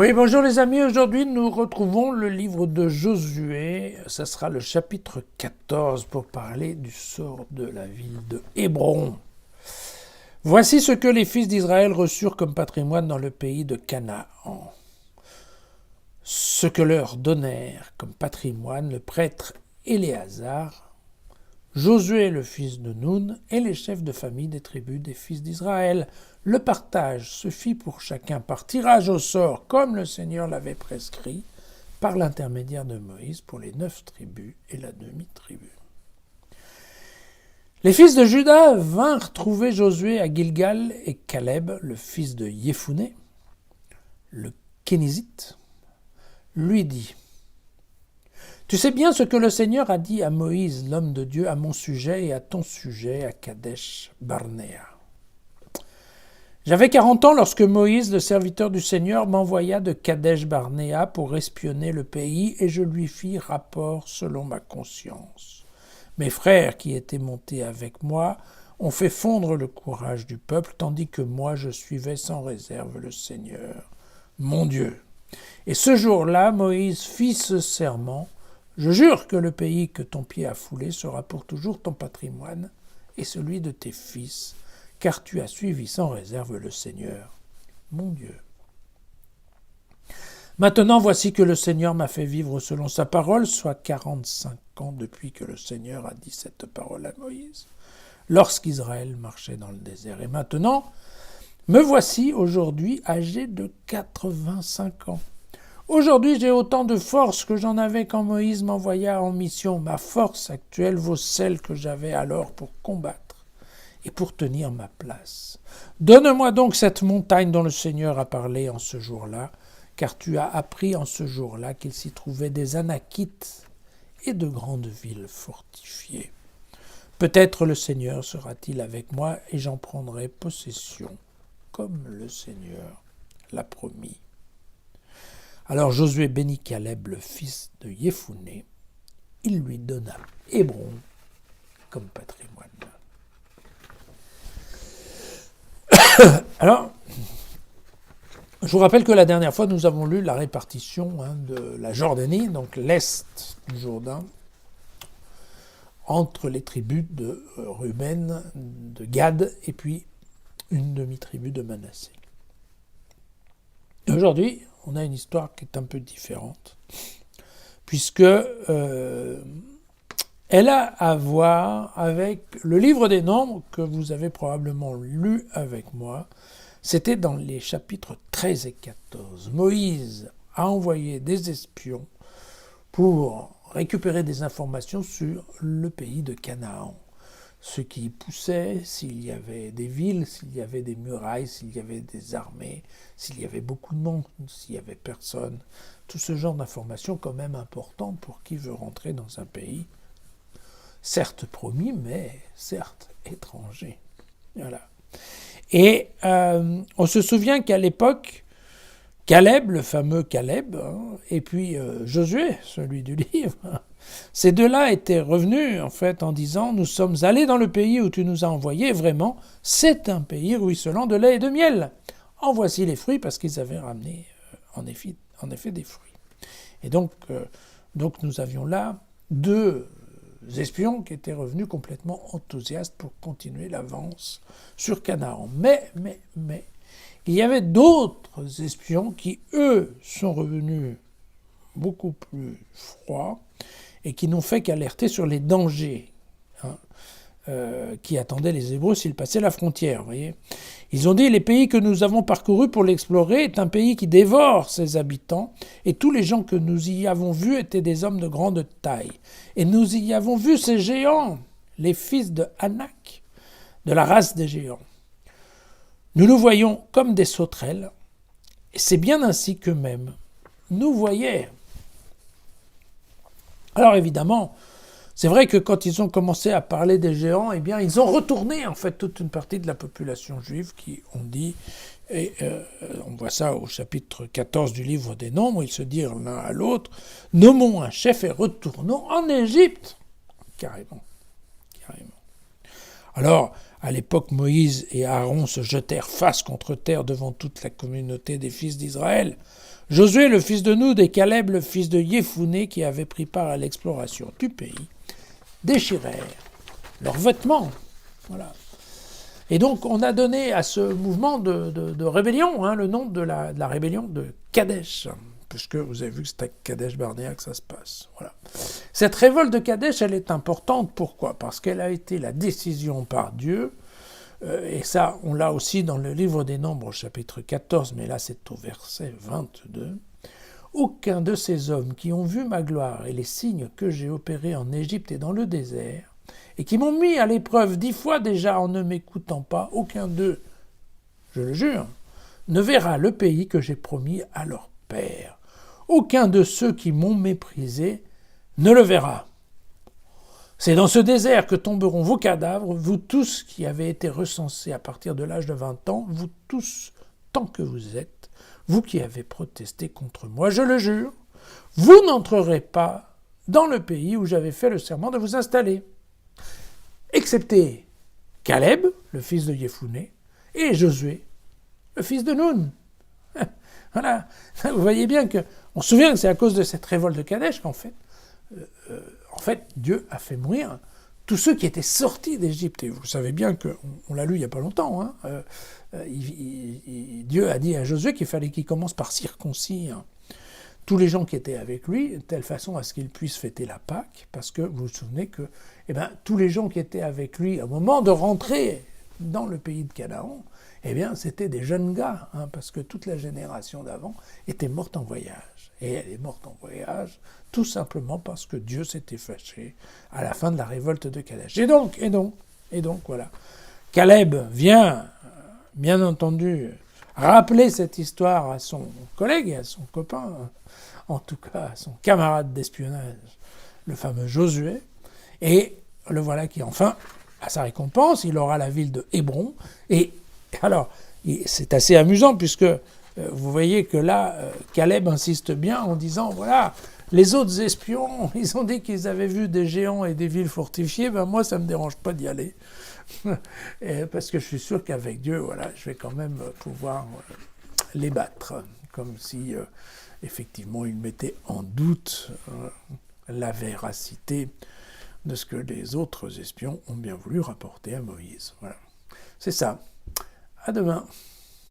Oui, bonjour les amis, aujourd'hui nous retrouvons le livre de Josué, ça sera le chapitre 14 pour parler du sort de la ville de Hébron. Voici ce que les fils d'Israël reçurent comme patrimoine dans le pays de Canaan. Ce que leur donnèrent comme patrimoine le prêtre Éléazar, Josué le fils de Nun et les chefs de famille des tribus des fils d'Israël. Le partage se fit pour chacun par tirage au sort, comme le Seigneur l'avait prescrit, par l'intermédiaire de Moïse pour les 9 tribus et la demi-tribu. Les fils de Juda vinrent trouver Josué à Gilgal et Caleb, le fils de Yéphuné, le Kénizite, lui dit « Tu sais bien ce que le Seigneur a dit à Moïse, l'homme de Dieu, à mon sujet et à ton sujet, à Kadesh Barnéa. J'avais 40 ans lorsque Moïse, le serviteur du Seigneur, m'envoya de Kadesh Barnéa pour espionner le pays et je lui fis rapport selon ma conscience. Mes frères qui étaient montés avec moi ont fait fondre le courage du peuple, tandis que moi je suivais sans réserve le Seigneur, mon Dieu. Et ce jour-là, Moïse fit ce serment. Je jure que le pays que ton pied a foulé sera pour toujours ton patrimoine et celui de tes fils, car tu as suivi sans réserve le Seigneur, mon Dieu. Maintenant, voici que le Seigneur m'a fait vivre selon sa parole, soit 45 ans depuis que le Seigneur a dit cette parole à Moïse, lorsqu'Israël marchait dans le désert. Et maintenant, me voici aujourd'hui âgé de 85 ans. Aujourd'hui, j'ai autant de force que j'en avais quand Moïse m'envoya en mission. Ma force actuelle vaut celle que j'avais alors pour combattre et pour tenir ma place. Donne-moi donc cette montagne dont le Seigneur a parlé en ce jour-là, car tu as appris en ce jour-là qu'il s'y trouvait des Anakites et de grandes villes fortifiées. Peut-être le Seigneur sera-t-il avec moi et j'en prendrai possession, comme le Seigneur l'a promis. » Alors Josué bénit Caleb, le fils de Yéphuné. Il lui donna Hébron comme patrimoine. Alors, je vous rappelle que la dernière fois, nous avons lu la répartition de la Jordanie, donc l'est du Jourdain, entre les tribus de Ruben, de Gad, et puis une demi-tribu de Manassé. Et aujourd'hui, on a une histoire qui est un peu différente, puisque elle a à voir avec le livre des Nombres que vous avez probablement lu avec moi. C'était dans les chapitres 13 et 14. Moïse a envoyé des espions pour récupérer des informations sur le pays de Canaan. Ce qui poussait, s'il y avait des villes, s'il y avait des murailles, s'il y avait des armées, s'il y avait beaucoup de monde, s'il y avait personne. Tout ce genre d'informations quand même important pour qui veut rentrer dans un pays, certes promis, mais certes étranger. Voilà. Et on se souvient qu'à l'époque, Caleb, le fameux Caleb, et puis Josué, celui du livre, ces deux-là étaient revenus en fait en disant « Nous sommes allés dans le pays où tu nous as envoyés, vraiment, c'est un pays ruisselant de lait et de miel. En voici les fruits » parce qu'ils avaient ramené en effet des fruits. Et donc nous avions là deux espions qui étaient revenus complètement enthousiastes pour continuer l'avance sur Canaan. Mais, il y avait d'autres espions qui, eux, sont revenus beaucoup plus froids et qui n'ont fait qu'alerter sur les dangers qui attendaient les Hébreux s'ils passaient la frontière. Voyez. Ils ont dit « Les pays que nous avons parcourus pour l'explorer est un pays qui dévore ses habitants, et tous les gens que nous y avons vus étaient des hommes de grande taille. Et nous y avons vu ces géants, les fils de Anak, de la race des géants. Nous nous voyons comme des sauterelles, et c'est bien ainsi qu'eux-mêmes nous voyaient. » Alors évidemment, c'est vrai que quand ils ont commencé à parler des géants, eh bien ils ont retourné en fait toute une partie de la population juive qui ont dit, et on voit ça au chapitre 14 du livre des Nombres, ils se dirent l'un à l'autre, nommons un chef et retournons en Égypte. Carrément. Alors, à l'époque, Moïse et Aaron se jetèrent face contre terre devant toute la communauté des fils d'Israël. Josué le fils de Noun et Caleb le fils de Yéphouné, qui avaient pris part à l'exploration du pays, déchirèrent leurs vêtements. Voilà. Et donc, on a donné à ce mouvement de rébellion le nom de la rébellion de Kadesh, puisque vous avez vu que c'est à Kadesh Barnéa que ça se passe. Voilà. Cette révolte de Kadesh, elle est importante. Pourquoi ? Parce qu'elle a été la décision par Dieu, et ça, on l'a aussi dans le livre des Nombres, au chapitre 14, mais là, c'est au verset 22. « Aucun de ces hommes qui ont vu ma gloire et les signes que j'ai opérés en Égypte et dans le désert, et qui m'ont mis à l'épreuve 10 fois déjà en ne m'écoutant pas, aucun d'eux, je le jure, ne verra le pays que j'ai promis à leur père. Aucun de ceux qui m'ont méprisé ne le verra. C'est dans ce désert que tomberont vos cadavres, vous tous qui avez été recensés à partir de l'âge de 20 ans, vous tous, tant que vous êtes, vous qui avez protesté contre moi, je le jure, vous n'entrerez pas dans le pays où j'avais fait le serment de vous installer. Excepté Caleb, le fils de Yéphouné, et Josué, le fils de Noun. » Voilà, vous voyez bien que, on se souvient que c'est à cause de cette révolte de Kadesh qu'en fait, Dieu a fait mourir tous ceux qui étaient sortis d'Égypte. Et vous savez bien qu'on l'a lu il n'y a pas longtemps. Dieu a dit à Josué qu'il fallait qu'il commence par circoncire tous les gens qui étaient avec lui, de telle façon à ce qu'ils puissent fêter la Pâque, parce que vous vous souvenez que tous les gens qui étaient avec lui au moment de rentrer dans le pays de Canaan, c'était des jeunes gars, parce que toute la génération d'avant était morte en voyage. Et elle est morte en voyage tout simplement parce que Dieu s'était fâché à la fin de la révolte de Kadesh. Et donc, voilà. Caleb vient, bien entendu, rappeler cette histoire à son collègue, à son copain, en tout cas à son camarade d'espionnage, le fameux Josué, et le voilà qui enfin a sa récompense, il aura la ville de Hébron, et alors, c'est assez amusant puisque vous voyez que là, Caleb insiste bien en disant, voilà, les autres espions, ils ont dit qu'ils avaient vu des géants et des villes fortifiées, moi ça ne me dérange pas d'y aller, parce que je suis sûr qu'avec Dieu, voilà, je vais quand même pouvoir les battre, comme si effectivement il mettait en doute la véracité de ce que les autres espions ont bien voulu rapporter à Moïse. Voilà. C'est ça. À demain.